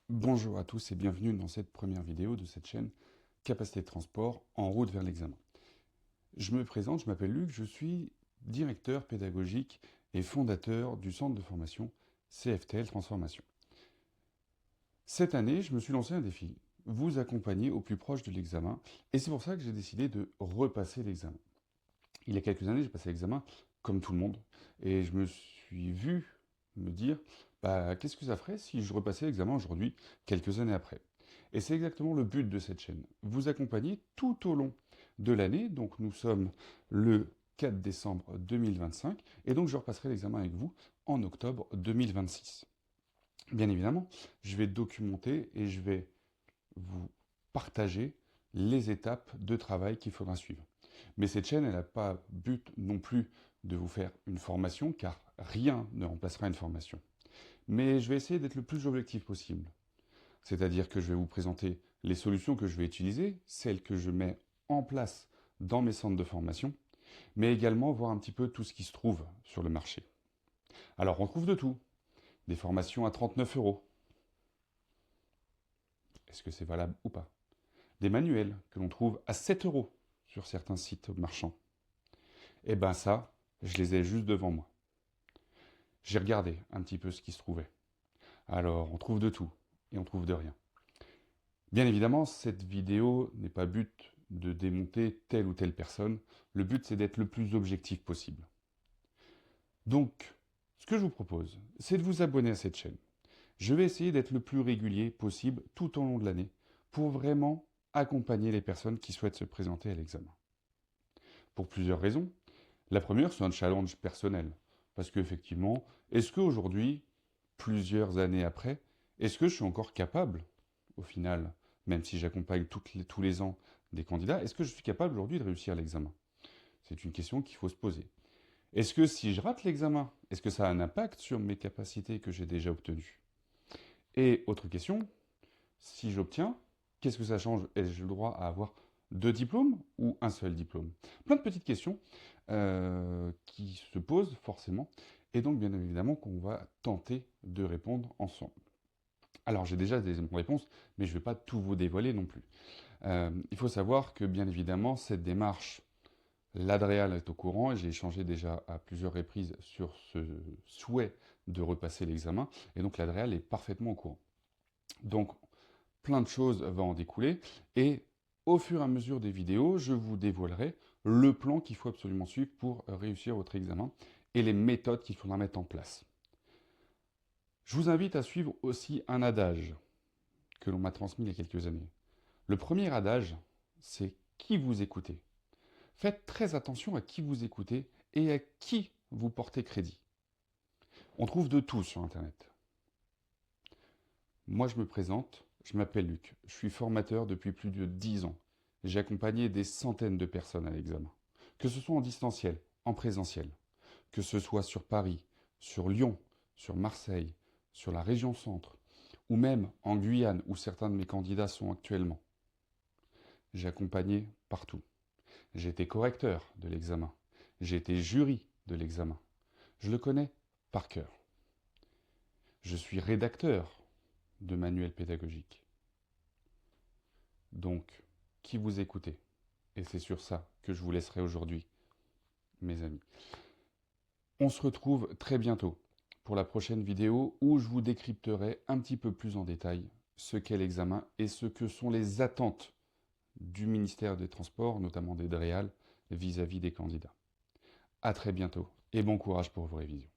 Bonjour à tous et bienvenue dans cette première vidéo de cette chaîne Capacité de transport en route vers l'examen. Je me présente, je m'appelle Luc, je suis directeur pédagogique et fondateur du centre de formation CFTL Transformation. Cette année, je me suis lancé un défi, vous accompagner au plus proche de l'examen, et c'est pour ça que j'ai décidé de repasser l'examen. Il y a quelques années, j'ai passé l'examen comme tout le monde, et je me suis vu me dire, qu'est-ce que ça ferait si je repassais l'examen aujourd'hui, quelques années après? Et c'est exactement le but de cette chaîne, vous accompagner tout au long de l'année, donc nous sommes le 4 décembre 2025, et donc je repasserai l'examen avec vous en octobre 2026. Bien évidemment, je vais documenter et je vais vous partager les étapes de travail qu'il faudra suivre. Mais cette chaîne, elle n'a pas but non plus de vous faire une formation, car rien ne remplacera une formation. Mais je vais essayer d'être le plus objectif possible. C'est-à-dire que je vais vous présenter les solutions que je vais utiliser, celles que je mets en place dans mes centres de formation, mais également voir un petit peu tout ce qui se trouve sur le marché. Alors on trouve de tout. Des formations à 39 euros. Est-ce que c'est valable ou pas? Des manuels que l'on trouve à 7 euros sur certains sites marchands. Eh ben ça, je les ai juste devant moi. J'ai regardé un petit peu ce qui se trouvait. Alors, on trouve de tout et on trouve de rien. Bien évidemment, cette vidéo n'est pas but de démonter telle ou telle personne. Le but, c'est d'être le plus objectif possible. Donc, ce que je vous propose, c'est de vous abonner à cette chaîne. Je vais essayer d'être le plus régulier possible tout au long de l'année pour vraiment accompagner les personnes qui souhaitent se présenter à l'examen. Pour plusieurs raisons. La première, c'est un challenge personnel. Parce qu'effectivement, est-ce qu'aujourd'hui, plusieurs années après, est-ce que je suis encore capable, au final, même si j'accompagne tous les ans des candidats, est-ce que je suis capable aujourd'hui de réussir l'examen? C'est une question qu'il faut se poser. Est-ce que si je rate l'examen, est-ce que ça a un impact sur mes capacités que j'ai déjà obtenues? Et autre question, si j'obtiens, qu'est-ce que ça change? Ai-je le droit à avoir deux diplômes ou un seul diplôme? Plein de petites questions qui se posent forcément, et donc bien évidemment qu'on va tenter de répondre ensemble. Alors j'ai déjà des réponses, mais je ne vais pas tout vous dévoiler non plus. Il faut savoir que bien évidemment cette démarche, l'Adréal est au courant, et j'ai échangé déjà à plusieurs reprises sur ce souhait de repasser l'examen, et donc l'Adréal est parfaitement au courant. Donc plein de choses vont en découler, et au fur et à mesure des vidéos, je vous dévoilerai le plan qu'il faut absolument suivre pour réussir votre examen et les méthodes qu'il faudra mettre en place. Je vous invite à suivre aussi un adage que l'on m'a transmis il y a quelques années. Le premier adage, c'est qui vous écoutez. Faites très attention à qui vous écoutez et à qui vous portez crédit. On trouve de tout sur Internet. Moi, je me présente, je m'appelle Luc, je suis formateur depuis plus de 10 ans. J'ai accompagné des centaines de personnes à l'examen, que ce soit en distanciel, en présentiel, que ce soit sur Paris, sur Lyon, sur Marseille, sur la région centre, ou même en Guyane, où certains de mes candidats sont actuellement. J'ai accompagné partout. J'ai été correcteur de l'examen. J'ai été jury de l'examen. Je le connais par cœur. Je suis rédacteur de manuels pédagogiques. Donc, qui vous écoutez? Et c'est sur ça que je vous laisserai aujourd'hui, mes amis. On se retrouve très bientôt pour la prochaine vidéo où je vous décrypterai un petit peu plus en détail ce qu'est l'examen et ce que sont les attentes du ministère des Transports, notamment des DREAL, vis-à-vis des candidats. À très bientôt et bon courage pour vos révisions.